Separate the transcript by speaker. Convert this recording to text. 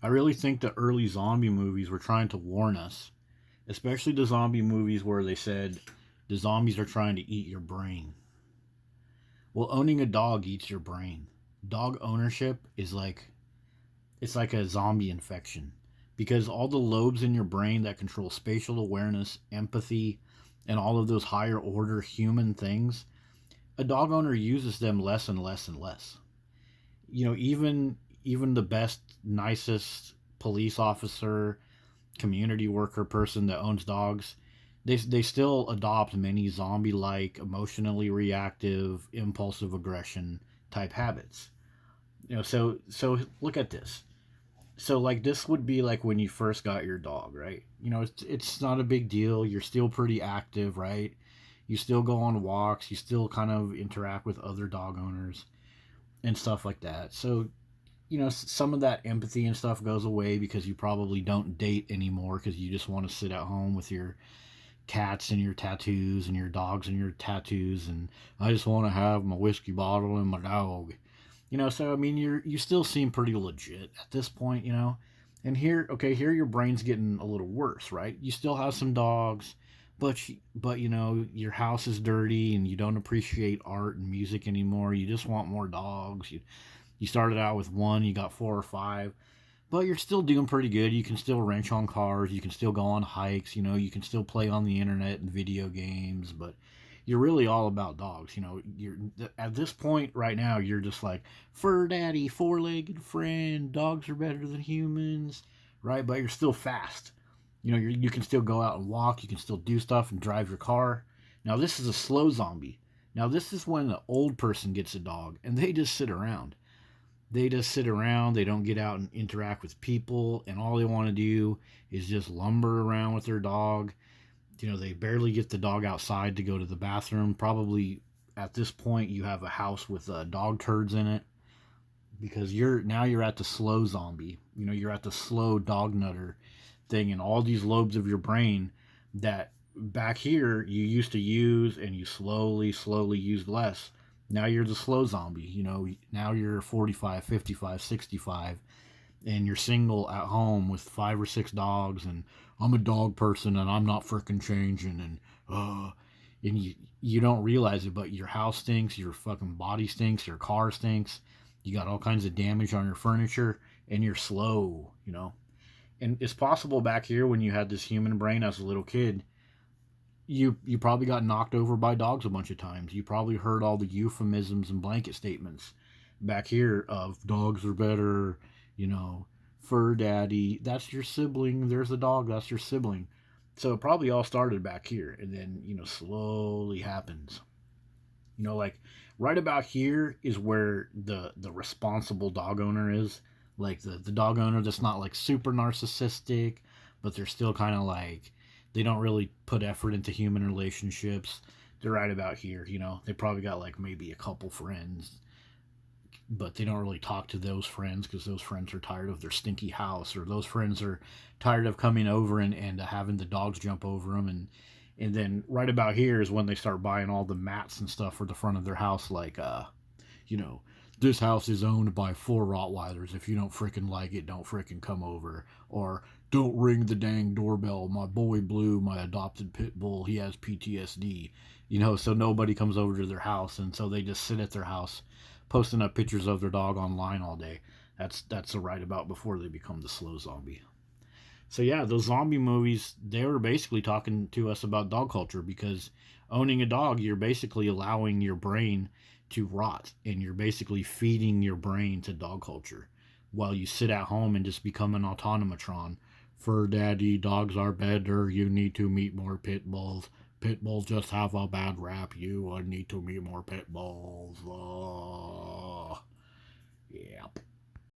Speaker 1: I really think the early zombie movies were trying to warn us, especially the zombie movies where they said the zombies are trying to eat your brain. Well, owning a dog eats your brain. Dog ownership is like it's like a zombie infection because all the lobes in your brain that control spatial awareness, empathy, and all of those higher order human things, a dog owner uses them less and less and less. Even the best, nicest police officer, community worker person that owns dogs, they still adopt many zombie like, emotionally reactive, impulsive aggression type habits. So look at this. So like this would be like when you first got your dog, right? It's not a big deal. You're still pretty active, right? You still go on walks, you still kind of interact with other dog owners and stuff like that. So some of that empathy and stuff goes away because you probably don't date anymore because you just want to sit at home with your cats and your tattoos and your dogs and your tattoos, and I just want to have my whiskey bottle and my dog. So I mean, you still seem pretty legit at this point. And here, okay, here your brain's getting a little worse, right? You still have some dogs, but your house is dirty and you don't appreciate art and music anymore. You just want more dogs. You started out with one, you got four or five, but you're still doing pretty good. You can still wrench on cars, you can still go on hikes, you can still play on the internet and video games, but you're really all about dogs. You're at this point right now, you're just like fur daddy, four-legged friend, dogs are better than humans, right? But you're still fast. You can still go out and walk, you can still do stuff and drive your car. Now this is a slow zombie. Now this is when an old person gets a dog and they just sit around. They don't get out and interact with people, and all they want to do is just lumber around with their dog. They barely get the dog outside to go to the bathroom. Probably at this point, you have a house with dog turds in it because you're at the slow zombie. You're at the slow dog nutter thing, and all these lobes of your brain that back here you used to use and you slowly used less. Now you're the slow zombie. Now you're 45, 55, 65, and you're single at home with five or six dogs, and I'm a dog person and I'm not freaking changing, and you don't realize it, but your house stinks, your fucking body stinks, your car stinks, you got all kinds of damage on your furniture, and you're slow. And it's possible back here when you had this human brain as a little kid, you probably got knocked over by dogs a bunch of times. You probably heard all the euphemisms and blanket statements back here of dogs are better, you know, fur daddy, that's your sibling, there's a dog, that's your sibling. So it probably all started back here and then, slowly happens. Like right about here is where the responsible dog owner is. Like the dog owner that's not like super narcissistic, but they're still kind of like they don't really put effort into human relationships. They're right about here. They probably got like maybe a couple friends, but they don't really talk to those friends because those friends are tired of their stinky house, or those friends are tired of coming over and having the dogs jump over them. And then right about here is when they start buying all the mats and stuff for the front of their house, like you know, this house is owned by four Rottweilers. If you don't freaking like it, don't freaking come over. Or don't ring the dang doorbell. My boy Blue, my adopted pit bull, he has PTSD. So nobody comes over to their house, and so they just sit at their house, posting up pictures of their dog online all day. That's the right about before they become the slow zombie. So yeah, those zombie movies, they were basically talking to us about dog culture because owning a dog, you're basically allowing your brain to rot, and you're basically feeding your brain to dog culture while you sit at home and just become an autonomatron. For daddy, dogs are better. You need to meet more pit bulls. Pit bulls just have a bad rap. You need to meet more pit bulls. Oh, yeah.